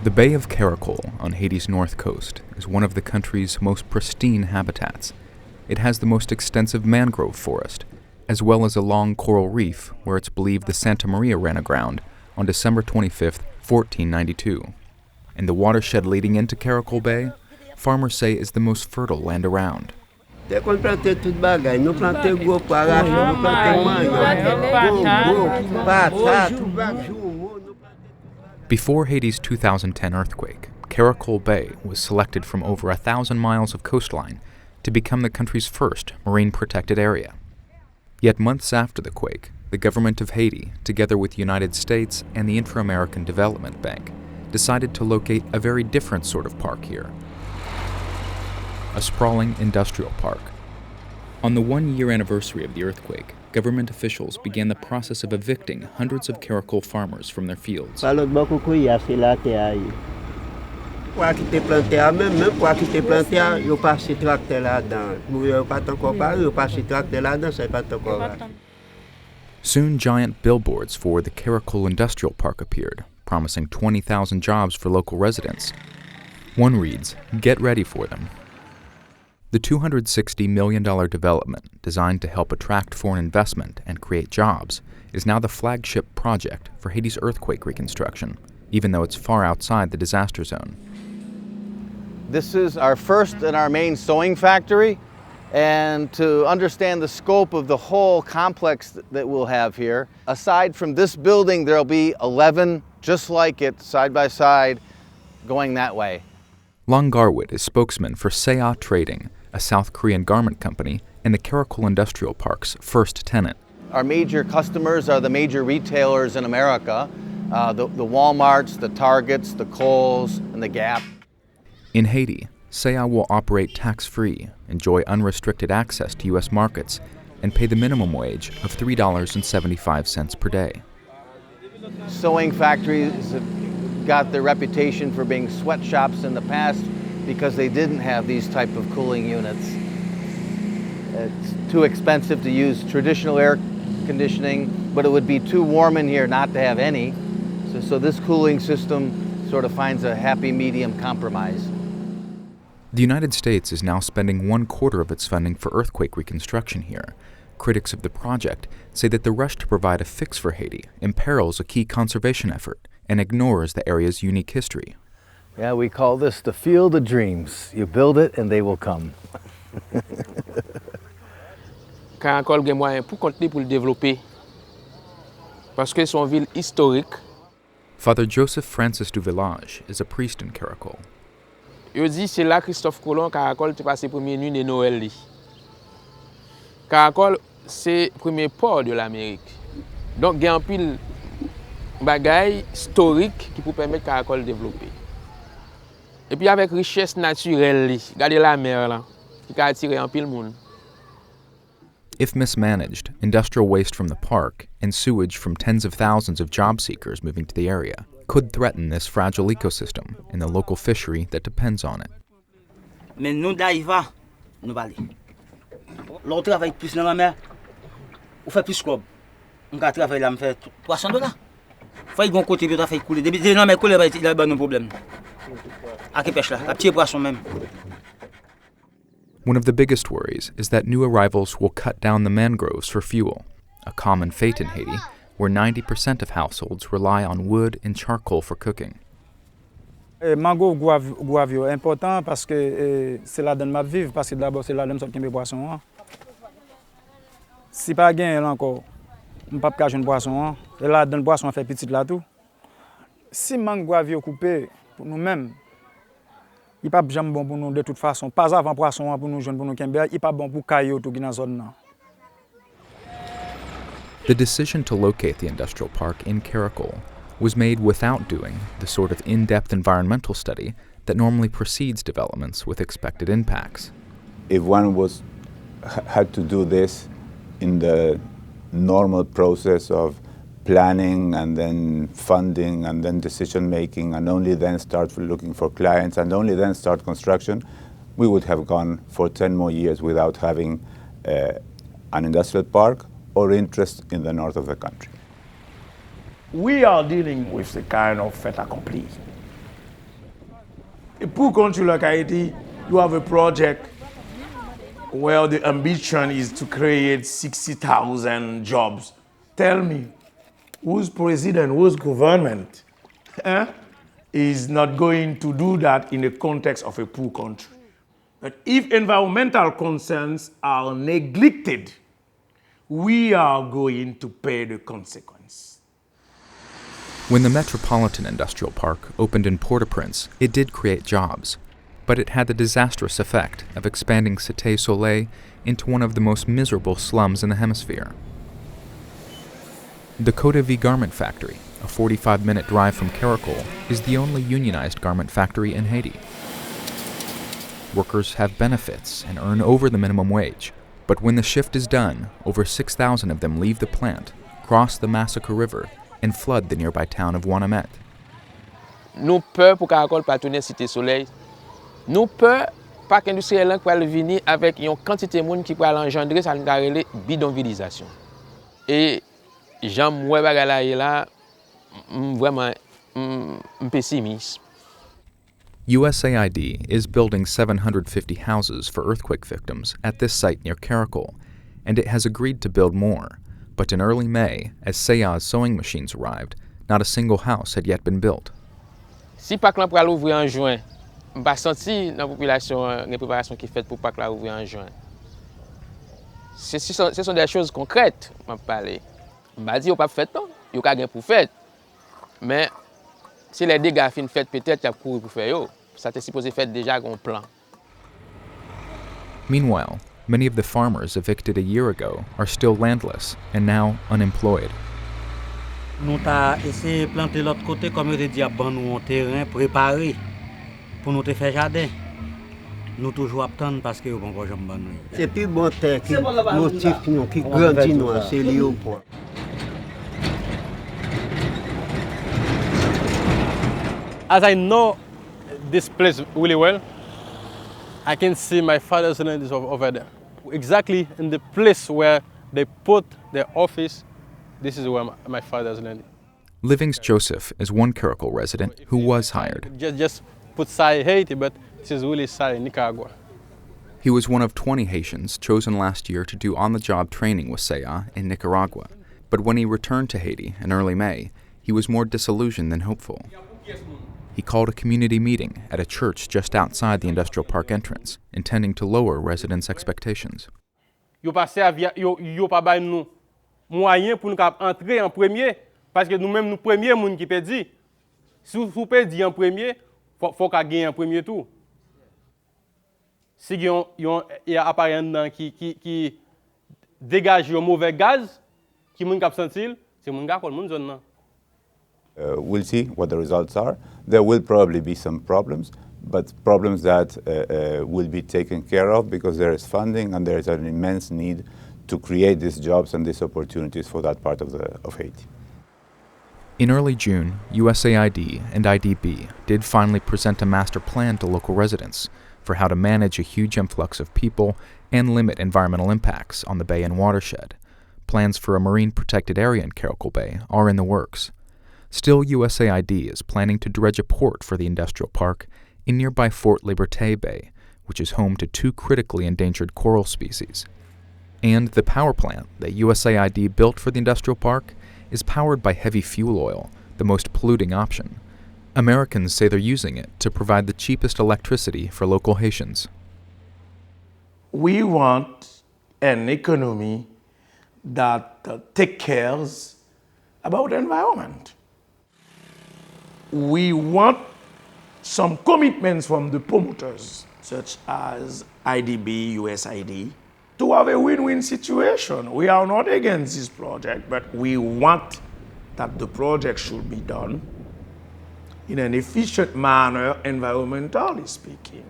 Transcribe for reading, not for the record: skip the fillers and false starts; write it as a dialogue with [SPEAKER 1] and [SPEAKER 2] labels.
[SPEAKER 1] The Bay of Caracol on Haiti's north coast is one of the country's most pristine habitats. It has the most extensive mangrove forest, as well as a long coral reef where it's believed the Santa Maria ran aground on December 25, 1492. And the watershed leading into Caracol Bay, farmers say is the most fertile land around. Before Haiti's 2010 earthquake, Caracol Bay was selected from over 1,000 miles of coastline to become the country's first marine-protected area. Yet months after the quake, the government of Haiti, together with the United States and the Inter-American Development Bank, decided to locate a very different sort of park here. A sprawling industrial park. On the one-year anniversary of the earthquake, government officials began the process of evicting hundreds of Caracol farmers from their fields. Soon, giant billboards for the Caracol Industrial Park appeared, promising 20,000 jobs for local residents. One reads, "Get ready for them." The $260 million development, designed to help attract foreign investment and create jobs, is now the flagship project for Haiti's earthquake reconstruction, even though it's far outside the disaster zone.
[SPEAKER 2] This is our first and our main sewing factory, and to understand the scope of the whole complex that we'll have here, aside from this building, there'll be 11 just like it, side by side, going that way.
[SPEAKER 1] Long Garwood is spokesman for Seya Trading, a South Korean garment company and the Caracol Industrial Park's first tenant.
[SPEAKER 2] Our major customers are the major retailers in America, the Walmarts, the Targets, the Kohl's, and the Gap.
[SPEAKER 1] In Haiti, Seya will operate tax-free, enjoy unrestricted access to U.S. markets, and pay the minimum wage of $3.75 per day.
[SPEAKER 2] Sewing factories have got their reputation for being sweatshops in the past because they didn't have these type of cooling units. It's too expensive to use traditional air conditioning, but it would be too warm in here not to have any. So this cooling system sort of finds a happy medium compromise.
[SPEAKER 1] The United States is now spending 1/4 of its funding for earthquake reconstruction here. Critics of the project say that the rush to provide a fix for Haiti imperils a key conservation effort and ignores the area's unique history.
[SPEAKER 2] Yeah, we call this the field of dreams. You build it and they will come.
[SPEAKER 3] Caracol gen moyen pour continuer pour le développer parce que son ville historique.
[SPEAKER 1] Father Joseph Francis du Village is a priest in Caracol.
[SPEAKER 3] Yo dit c'est là Christophe Colomb Caracol te passé première nuit de Noël li. Caracol c'est premier port de l'Amérique. Donc il y a un pile bagay historique qui peut permettre Caracol de développer. Et puis avec richesse naturelle li, regardez la mer là, qui a attiré un pile monde.
[SPEAKER 1] If mismanaged, industrial waste from the park and sewage from tens of thousands of job seekers moving to the area could threaten this fragile ecosystem and the local fishery that depends on it.
[SPEAKER 4] Mais nous d'arriver, nous va aller. L'on travaille plus dans la mer, on fait plus cob. On va travailler là, on fait $300. Faut y gon côté de faire couler. Depuis non mais couler il y a un problème. À qui pêche là, à petit poisson même.
[SPEAKER 1] One of the biggest worries is that new arrivals will cut down the mangroves for fuel, a common fate in Haiti, where 90% of households rely on wood and charcoal for cooking.
[SPEAKER 5] Mangrove guavio est important parce que c'est là donne m'a vivre parce que d'abord c'est là donne sortir mes poissons. Si pas gain encore, on pas ka jeune poisson, et là donne poisson fait petit là tout. Si mangue guavio coupé pour nous-mêmes, il pas jamais bon pour nous de toute façon, pas avant poisson pour nous jeune pour nous kembe, il pas bon pour caillou tout qui dans zone là.
[SPEAKER 1] The decision to locate the industrial park in Caracol was made without doing the sort of in-depth environmental study that normally precedes developments with expected impacts.
[SPEAKER 6] If one had to do this in the normal process of planning and then funding and then decision making and only then start looking for clients and only then start construction, we would have gone for 10 more years without having an industrial park or interest in the north of the country.
[SPEAKER 7] We are dealing with the kind of fait accompli. A poor country like Haiti, you have a project where the ambition is to create 60,000 jobs. Tell me, whose president, whose government is not going to do that in the context of a poor country? But if environmental concerns are neglected, we are going to pay the consequence.
[SPEAKER 1] When the Metropolitan Industrial Park opened in Port-au-Prince, it did create jobs, but it had the disastrous effect of expanding Cité Soleil into one of the most miserable slums in the hemisphere. The Côte d'Ivoire garment factory, a 45-minute drive from Caracol, is the only unionized garment factory in Haiti. Workers have benefits and earn over the minimum wage, but when the shift is done, over 6,000 of them leave the plant, cross the Massacre River, and flood the nearby town of Ouanamet.
[SPEAKER 3] Nous peur pour Caracol pas tourner Cité Soleil. Nous peur parc industriel qui va venir avec une quantité de monde qui va engendrer ça une bidonvillisation. Et j'aime ouais bagay là vraiment pessimiste.
[SPEAKER 1] USAID is building 750 houses for earthquake victims at this site near Caracol, and it has agreed to build more. But in early May, as Seya's sewing machines arrived, not a single house had yet been built.
[SPEAKER 3] Si parc là pour ouvrir en juin, on va sentir dans la population les préparations qui fait pour parc là ouvrir en juin. Ce sont des choses concrètes, on parler. On va dire on pas fait non, yo ka gain pour faire. Mais si les dégâts fin fait peut-être y a couru pour faire yo, ça t'est supposé faire déjà un plan.
[SPEAKER 1] Meanwhile, many of the farmers evicted a year ago are still landless and now unemployed.
[SPEAKER 4] Nous avons essayé de planter l'autre côté, comme je dis, à nous un terrain préparé pour nous faire jardin. Nous toujours attendons parce que nous avons jamais bon.
[SPEAKER 8] C'est plus bon terre qui motif qui grandit nous, c'est Léopold.
[SPEAKER 9] As I know this place really well, I can see my father's land is over there. Exactly in the place where they put their office, this is where my father's land is.
[SPEAKER 1] Livings Joseph is one Caracol resident who was hired.
[SPEAKER 9] Just put Sai Haiti, but this is really Sai Nicaragua.
[SPEAKER 1] He was one of 20 Haitians chosen last year to do on-the-job training with Seya in Nicaragua. But when he returned to Haiti in early May, he was more disillusioned than hopeful. He called a community meeting at a church just outside the industrial park entrance, intending to lower residents' expectations.
[SPEAKER 9] Yo pa bay nou moyen pour nous entrer en premier parce que nous-mêmes nous premier moun qui perdit. Si vous perdez en premier, faut qu'a gagner en premier tour. Si y a appareil dedans qui dégage un mauvais gaz, qui moun k'ap sentil, c'est moun Caracol moun zone nan.
[SPEAKER 6] We'll see what the results are. There will probably be some problems, but problems that will be taken care of because there is funding and there is an immense need to create these jobs and these opportunities for that part of Haiti.
[SPEAKER 1] In early June, USAID and IDB did finally present a master plan to local residents for how to manage a huge influx of people and limit environmental impacts on the bay and watershed. Plans for a marine protected area in Caracol Bay are in the works. Still, USAID is planning to dredge a port for the industrial park in nearby Fort Liberté Bay, which is home to 2 critically endangered coral species. And the power plant that USAID built for the industrial park is powered by heavy fuel oil, the most polluting option. Americans say they're using it to provide the cheapest electricity for local Haitians.
[SPEAKER 7] We want an economy that takes care about the environment. We want some commitments from the promoters, such as IDB, USAID, to have a win-win situation. We are not against this project, but we want that the project should be done in an efficient manner, environmentally speaking.